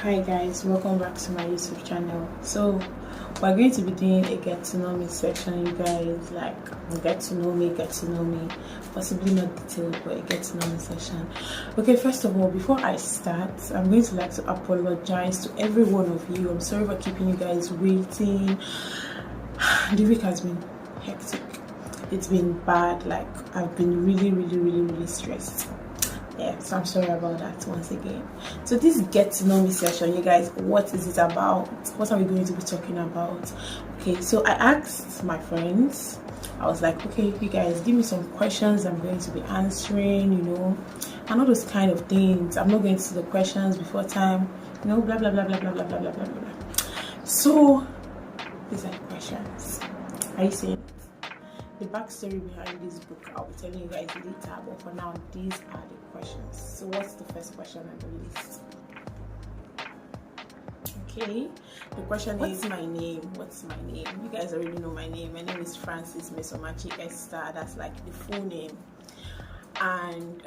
Hi guys, welcome back to my YouTube channel. So we're going to be doing a get to know me section, you guys. Like get to know me, possibly not detailed, but a get to know me section. Okay, first of all, before I start, I'm going to like to apologize to every one of you. I'm sorry for keeping you guys waiting. The week has been hectic. It's been bad. Like I've been really stressed. Yeah, so I'm sorry about that once again. So this get to know me session, you guys, what is it about? What are we going to be talking about? Okay, so I asked my friends, I was like, okay, you guys give me some questions I'm going to be answering, and all those kind of things. I'm not going to see the questions before time, blah blah blah blah blah blah blah blah blah blah. So these are the questions. Are you seeing it? The backstory behind this book I'll be telling you guys later, but for now these are the questions. So what's the first question on the list? Okay, the question is my name. What's my name? You guys already know my name. My name is Francis Mesomachi Esther. That's like the full name. And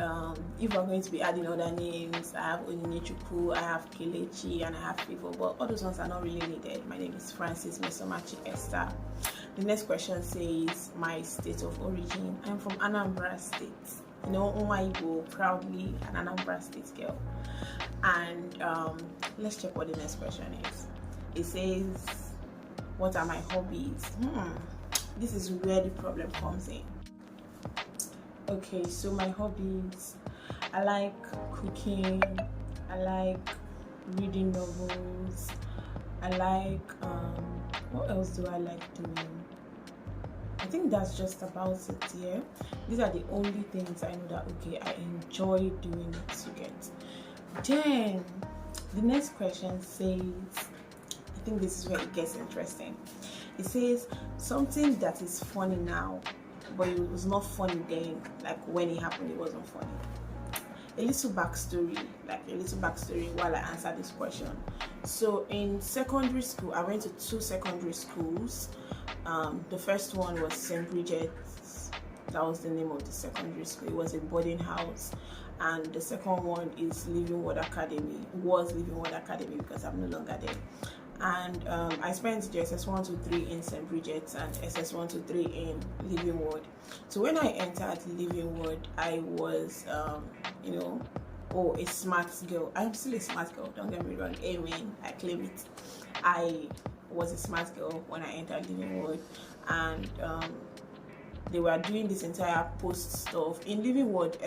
if we're going to be adding other names, I have Onyinyechuku, I have Kelechi, and I have Favor, but all those ones are not really needed. My name is Francis Mesomachi Esther. The next question says my state of origin. I'm from Anambra State. Umaibo, proudly an Anambra State girl. And let's check what the next question is. It says, what are my hobbies? This is where the problem comes in. Okay, so my hobbies, I like cooking, I like reading novels, I like, what else do I like doing? I think that's just about it here. These are the only things I know that, okay, I enjoy doing it to get. Then, the next question says, I think this is where it gets interesting. It says, something that is funny now, but it was not funny then, like when it happened, it wasn't funny. A little backstory while I answer this question. So in secondary school, I went to two secondary schools. The first one was St. Bridget's. That was the name of the secondary school. It was a boarding house. And the second one is Living Word Academy. Was Living Word Academy because I'm no longer there. And I spent the SS1 to 3 in St. Bridget's and SS1 to 3 in Living Word. So when I entered Living Word, I was, a smart girl. I'm still a smart girl, don't get me wrong, amen, I claim it. I was a smart girl when I entered Living Word, and they were doing this entire post stuff. In Living Word,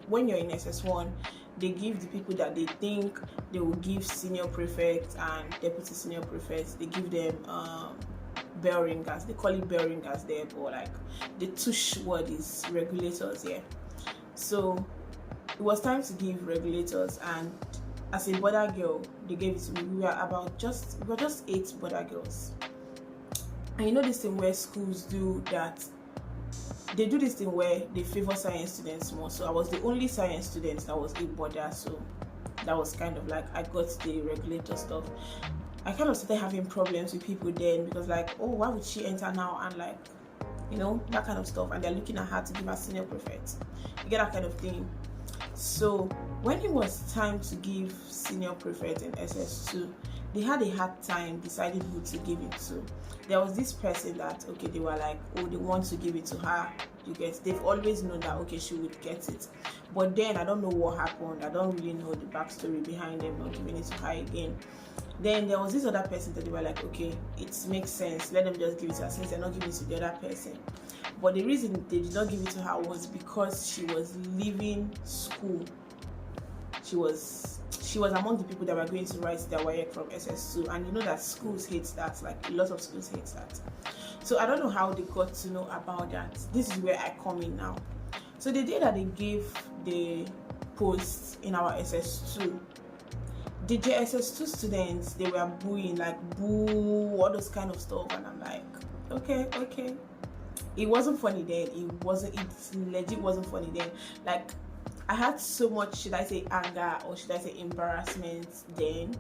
when you're in SS1, they give the people that they think they will give senior prefects and deputy senior prefects, they give them bell ringers. They call it bell ringers there, but like the tush word is regulators here. So it was time to give regulators, and as a border girl, they gave it to me. We were just 8 border girls. And this thing where schools do that, they do this thing where they favor science students more. So I was the only science student that was a border, so that was kind of like I got the regulator stuff. I kind of started having problems with people then, because like, oh, why would she enter now, and like, that kind of stuff, and they're looking at her to give her senior prefect. You get that kind of thing. So when it was time to give senior prefect in SS2, they had a hard time deciding who to give it to. There was this person that, okay, they were like, oh, they want to give it to her. They've always known that, okay, she would get it. But then I don't know what happened. I don't really know the backstory behind them not giving it to her again. Then there was this other person that they were like, okay, it makes sense, let them just give it to her since they're not giving it to the other person. But the reason they did not give it to her was because she was leaving school. She was among the people that were going to write their WAEC from SS2, and that schools hate that, like a lot of schools hate that. So I don't know how they got to know about that. This is where I come in now. So the day that they gave the post in our SS2, the JSS2 students, they were booing, like boo, all those kind of stuff, and I'm like, okay. It wasn't funny then. It legit wasn't funny then. Like, I had so much, should I say anger or should I say embarrassment then.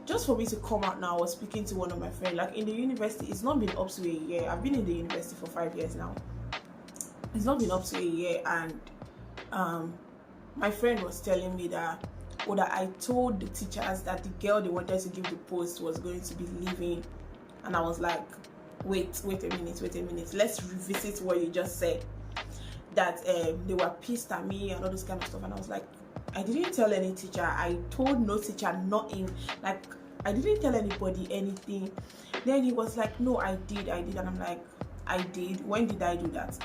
Just for me to come out now, I was speaking to one of my friends, like in the university, it's not been up to a year. I've been in the university for 5 years now. It's not been up to a year, and my friend was telling me that, or that I told the teachers that the girl they wanted to give the post was going to be leaving. And I was like, wait a minute, let's revisit what you just said, that they were pissed at me and all this kind of stuff. And I was like, I didn't tell any teacher. I told no teacher, nothing. Like, I didn't tell anybody anything. Then he was like, no, I did. And I'm like, I did? When did I do that?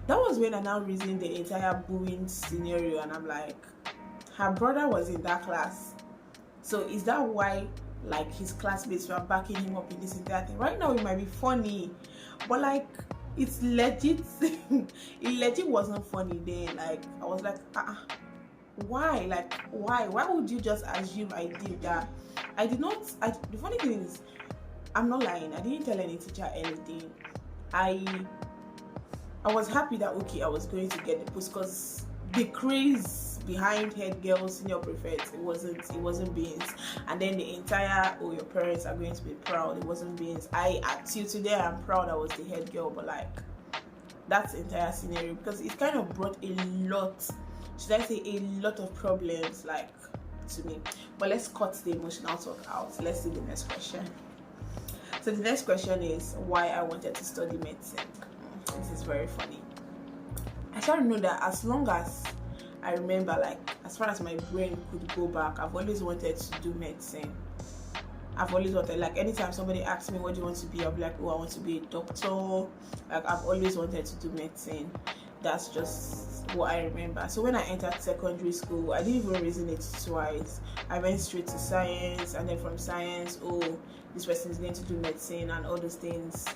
That was when I now reasoned the entire bullying scenario, and I'm like, her brother was in that class. So is that why, like, his classmates were backing him up in this entire thing? Right now it might be funny, but like, it's legit. It legit wasn't funny then. Like, I was like, why? Like, why would you just assume I did that? I did not. The funny thing is, I'm not lying, I didn't tell any teacher anything. I was happy that, okay, I was going to get the post, because the craze behind head girl senior prefect, it wasn't beans. And then the entire, oh, your parents are going to be proud, it wasn't beans. Till today I'm proud I was the head girl, but like, that's the entire scenario, because it kind of brought a lot, should I say, a lot of problems, like, to me. But let's cut the emotional talk out. Let's see the next question. So the next question is why I wanted to study medicine. This is very funny. I try to know that as long as I remember, like, as far as my brain could go back, I've always wanted to do medicine. I've always wanted, like, anytime somebody asks me what do you want to be, I'll be like, oh, I want to be a doctor. Like, I've always wanted to do medicine. That's just what I remember. So when I entered secondary school, I didn't even reason it twice. I went straight to science, and then from science, oh, this person is going to do medicine and all those things.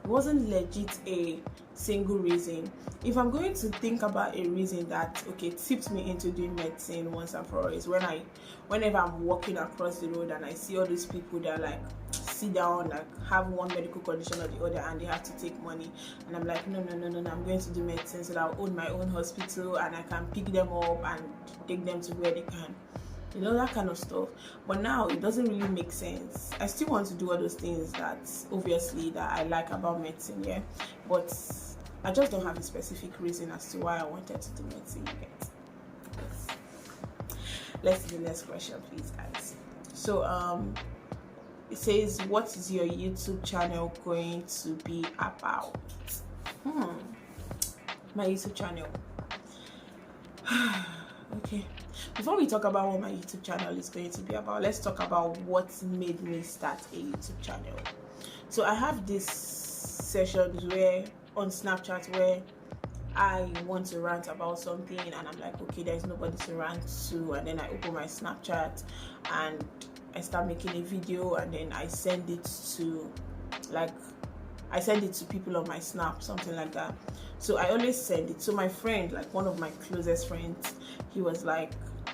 It wasn't legit a single reason. If I'm going to think about a reason that, okay, tipped me into doing medicine once and for all, is whenever I'm walking across the road and I see all these people that like sit down, like have one medical condition or the other, and they have to take money, and I'm like, no, I'm going to do medicine so that I'll own my own hospital and I can pick them up and take them to where they can. You know, that kind of stuff. But now it doesn't really make sense. I still want to do all those things that obviously that I like about medicine, yeah, but I just don't have a specific reason as to why I wanted to do medicine yet. Let's do the next question, please, guys. So it says, what is your YouTube channel going to be about? My YouTube channel. Okay, before we talk about what my YouTube channel is going to be about, let's talk about what made me start a YouTube channel. So I have these sessions where on Snapchat where I want to rant about something, and I'm like, okay, there's nobody to rant to, and then I open my Snapchat and I start making a video, and then I send it to people on my Snap, something like that. So I always send it. So my friend, like one of my closest friends, he was like,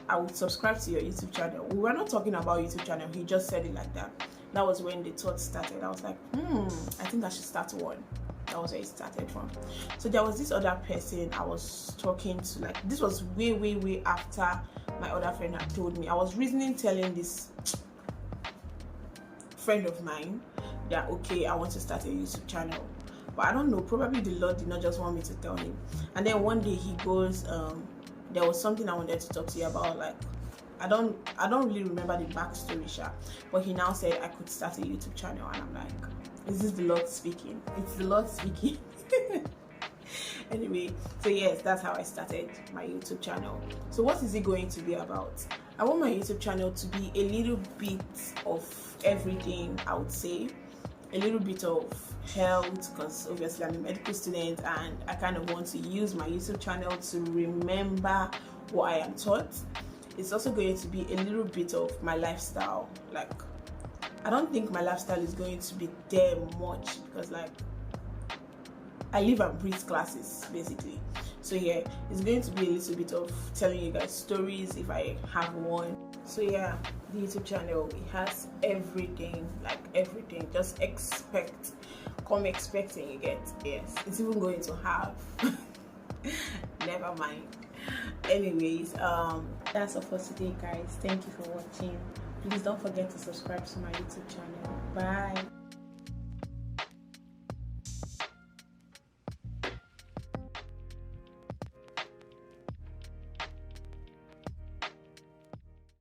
I would subscribe to your YouTube channel. We were not talking about YouTube channel, he just said it like that. That was when the thought started. I was like, I think I should start one. That was where it started from. So there was this other person I was talking to, like, this was way after my other friend had told me. I was telling this friend of mine that, okay, I want to start a YouTube channel, but I don't know, probably the Lord did not just want me to tell him. And then one day he goes, there was something I wanted to talk to you about, like, I don't really remember the backstory, but he now said I could start a YouTube channel, and I'm like, is this the Lord speaking? It's the Lord speaking. Anyway, so yes, that's how I started my YouTube channel. So what is it going to be about? I want my YouTube channel to be a little bit of everything, I would say. A little bit of health, because obviously I'm a medical student, and I kind of want to use my YouTube channel to remember what I am taught. It's also going to be a little bit of my lifestyle. Like, I don't think my lifestyle is going to be there much, because like I live and breathe classes basically. So yeah, it's going to be a little bit of telling you guys stories if I have one. So yeah, the YouTube channel, it has everything, like everything. Just come expecting, you get. Yes, it's even going to have never mind. Anyways, that's all for today, guys. Thank you for watching. Please don't forget to subscribe to my YouTube channel. Bye.